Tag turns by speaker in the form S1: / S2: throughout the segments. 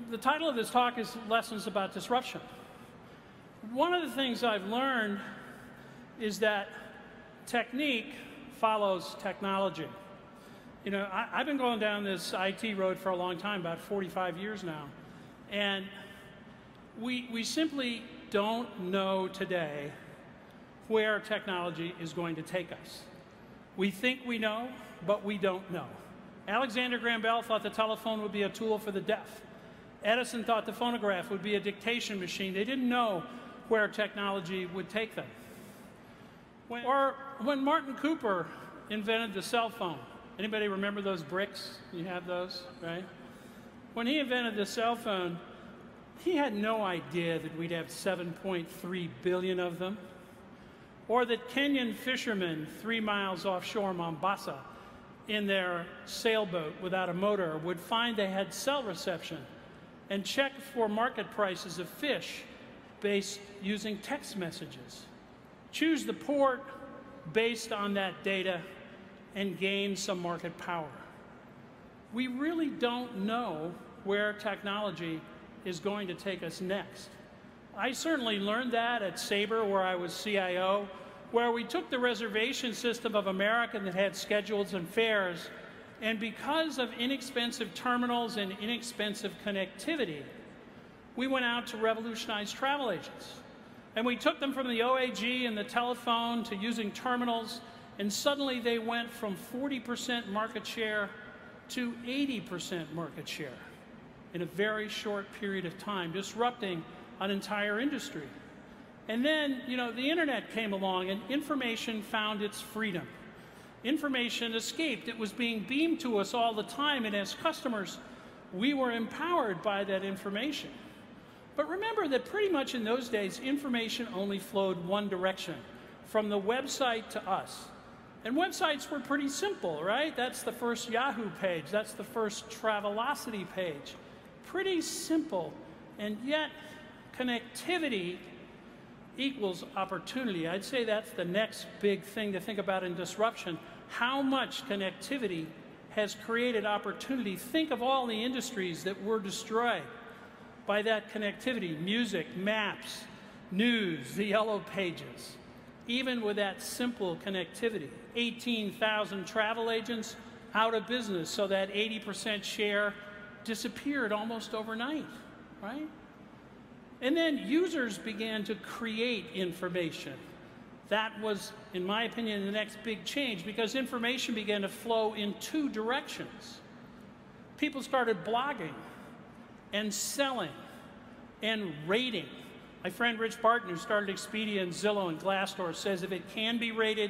S1: the title of this talk is Lessons About Disruption. One of the things I've learned is that technique follows technology. You know, I've been going down this IT road for a long time, about 45 years now, and we simply don't know today where technology is going to take us. We think we know, but we don't know. Alexander Graham Bell thought the telephone would be a tool for the deaf. Edison thought the phonograph would be a dictation machine. They didn't know where technology would take them. When Martin Cooper invented the cell phone, anybody remember those bricks? You have those, right? When he invented the cell phone, he had no idea that we'd have 7.3 billion of them, or that Kenyan fishermen 3 miles offshore Mombasa in their sailboat without a motor would find they had cell reception and check for market prices of fish based using text messages. Choose the port based on that data and gain some market power. We really don't know where technology is going to take us next. I certainly learned that at Sabre, where I was CIO, where we took the reservation system of American that had schedules and fares, and because of inexpensive terminals and inexpensive connectivity, we went out to revolutionize travel agents. And we took them from the OAG and the telephone to using terminals, and suddenly they went from 40% market share to 80% market share in a very short period of time, disrupting an entire industry. And then, you know, the internet came along and information found its freedom. Information escaped. It was being beamed to us all the time, and as customers, we were empowered by that information. But remember that pretty much in those days, information only flowed one direction, from the website to us. And websites were pretty simple, right? That's the first Yahoo page. That's the first Travelocity page. Pretty simple, and yet connectivity equals opportunity. I'd say that's the next big thing to think about in disruption. How much connectivity has created opportunity? Think of all the industries that were destroyed by that connectivity: music, maps, news, the yellow pages. Even with that simple connectivity, 18,000 travel agents out of business, so that 80% share disappeared almost overnight, right? And then users began to create information. That was, in my opinion, the next big change, because information began to flow in two directions. People started blogging and selling and rating. My friend Rich Barton, who started Expedia and Zillow and Glassdoor, says if it can be rated,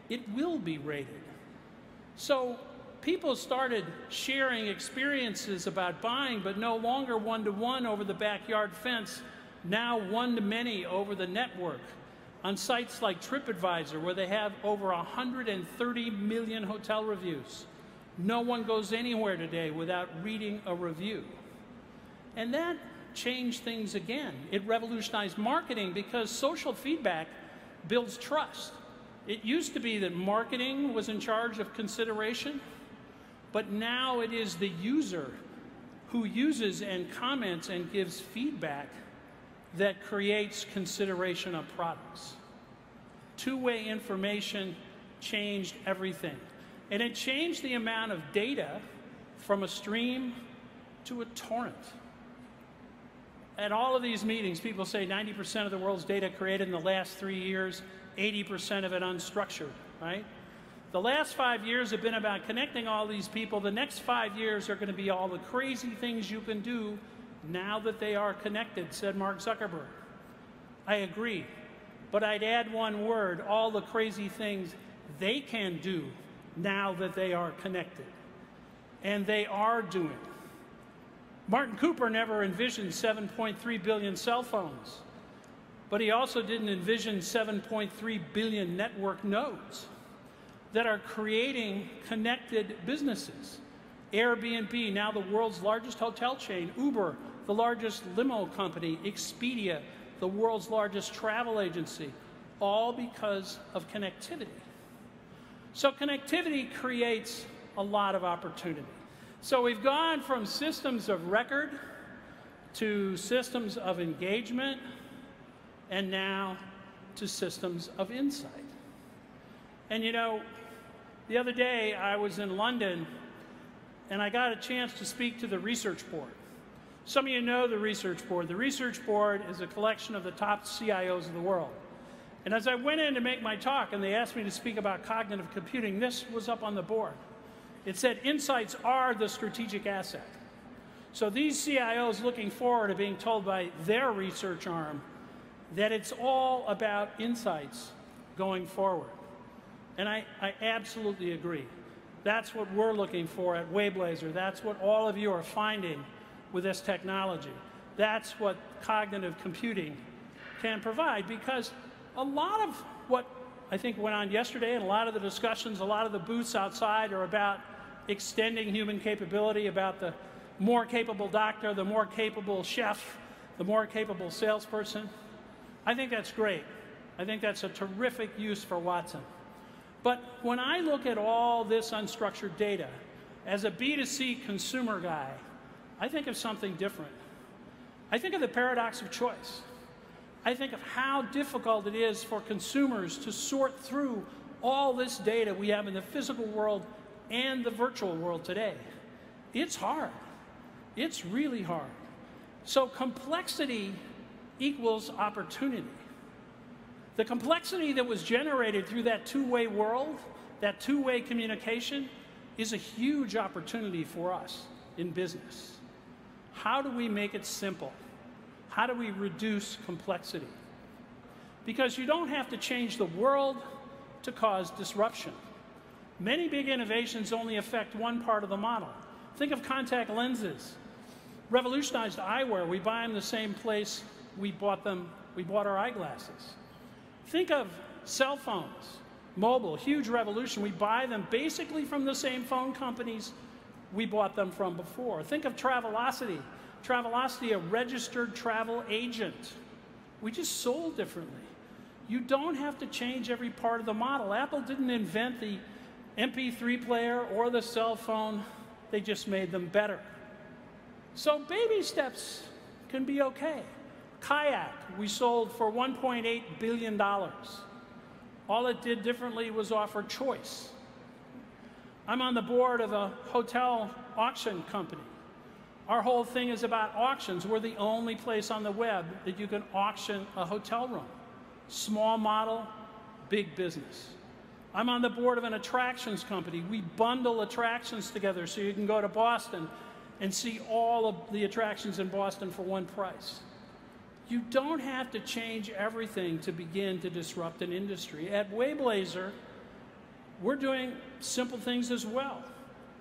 S1: it will be rated. So people started sharing experiences about buying, but no longer one-to-one over the backyard fence, now one-to-many over the network on sites like TripAdvisor, where they have over 130 million hotel reviews. No one goes anywhere today without reading a review. And that changed things again. It revolutionized marketing because social feedback builds trust. It used to be that marketing was in charge of consideration, but now it is the user who uses and comments and gives feedback that creates consideration of products. Two-way information changed everything. And it changed the amount of data from a stream to a torrent. At all of these meetings, people say 90% of the world's data created in the last 3 years, 80% of it unstructured, right? The last 5 years have been about connecting all these people. The next 5 years are going to be all the crazy things you can do now that they are connected, said Mark Zuckerberg. I agree, but I'd add one word: all the crazy things they can do now that they are connected. And they are doing. Martin Cooper never envisioned 7.3 billion cell phones, but he also didn't envision 7.3 billion network nodes that are creating connected businesses. Airbnb, now the world's largest hotel chain; Uber, the largest limo company; Expedia, the world's largest travel agency, all because of connectivity. So connectivity creates a lot of opportunity. So we've gone from systems of record to systems of engagement, and now to systems of insight. And you know, the other day I was in London and I got a chance to speak to the research board. Some of you know the research board. The research board is a collection of the top CIOs of the world. And as I went in to make my talk and they asked me to speak about cognitive computing, this was up on the board. It said, insights are the strategic asset. So these CIOs looking forward are being told by their research arm that it's all about insights going forward. And I absolutely agree. That's what we're looking for at Wayblazer. That's what all of you are finding with this technology. That's what cognitive computing can provide, because a lot of what I think went on yesterday and a lot of the discussions, a lot of the booths outside are about extending human capability, about the more capable doctor, the more capable chef, the more capable salesperson. I think that's great. I think that's a terrific use for Watson. But when I look at all this unstructured data, as a B2C consumer guy, I think of something different. I think of the paradox of choice. I think of how difficult it is for consumers to sort through all this data we have in the physical world and the virtual world today. It's hard. It's really hard. So complexity equals opportunity. The complexity that was generated through that two-way world, that two-way communication, is a huge opportunity for us in business. How do we make it simple? How do we reduce complexity? Because you don't have to change the world to cause disruption. Many big innovations only affect one part of the model. Think of contact lenses. Revolutionized eyewear. We buy them the same place we bought our eyeglasses. Think of cell phones, mobile, huge revolution. We buy them basically from the same phone companies we bought them from before. Think of Travelocity. Travelocity, a registered travel agent. We just sold differently. You don't have to change every part of the model. Apple didn't invent the MP3 player or the cell phone. They just made them better. So baby steps can be okay. Kayak, we sold for $1.8 billion. All it did differently was offer choice. I'm on the board of a hotel auction company. Our whole thing is about auctions. We're the only place on the web that you can auction a hotel room. Small model, big business. I'm on the board of an attractions company. We bundle attractions together so you can go to Boston and see all of the attractions in Boston for one price. You don't have to change everything to begin to disrupt an industry. At Wayblazer, we're doing simple things as well.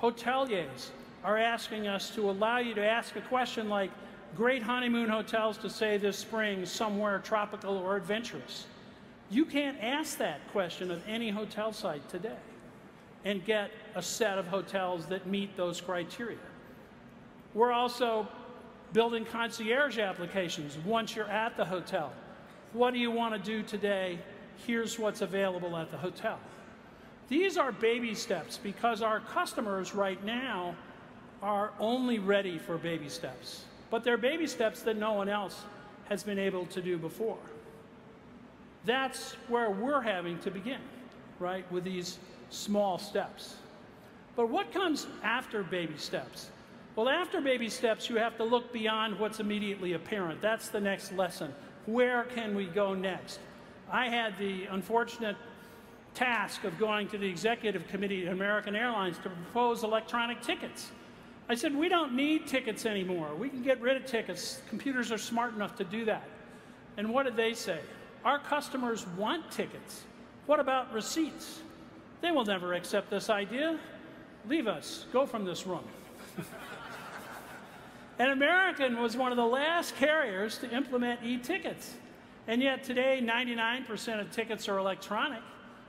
S1: Hoteliers are asking us to allow you to ask a question like, great honeymoon hotels to stay this spring somewhere tropical or adventurous. You can't ask that question of any hotel site today and get a set of hotels that meet those criteria. We're also building concierge applications once you're at the hotel. What do you want to do today? Here's what's available at the hotel. These are baby steps because our customers right now are only ready for baby steps. But they're baby steps that no one else has been able to do before. That's where we're having to begin, right, with these small steps. But what comes after baby steps? Well, after baby steps, you have to look beyond what's immediately apparent. That's the next lesson. Where can we go next? I had the unfortunate task of going to the executive committee at American Airlines to propose electronic tickets. I said, we don't need tickets anymore. We can get rid of tickets. Computers are smart enough to do that. And what did they say? Our customers want tickets. What about receipts? They will never accept this idea. Leave us. Go from this room. And American was one of the last carriers to implement e-tickets. And yet today, 99% of tickets are electronic,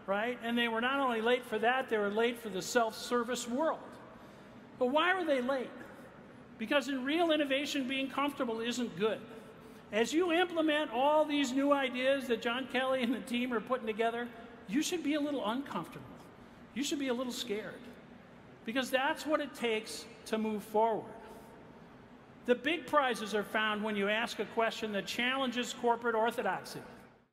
S1: right? And they were not only late for that, they were late for the self-service world. But why were they late? Because in real innovation, being comfortable isn't good. As you implement all these new ideas that John Kelly and the team are putting together, you should be a little uncomfortable. You should be a little scared. Because that's what it takes to move forward. The big prizes are found when you ask a question that challenges corporate orthodoxy.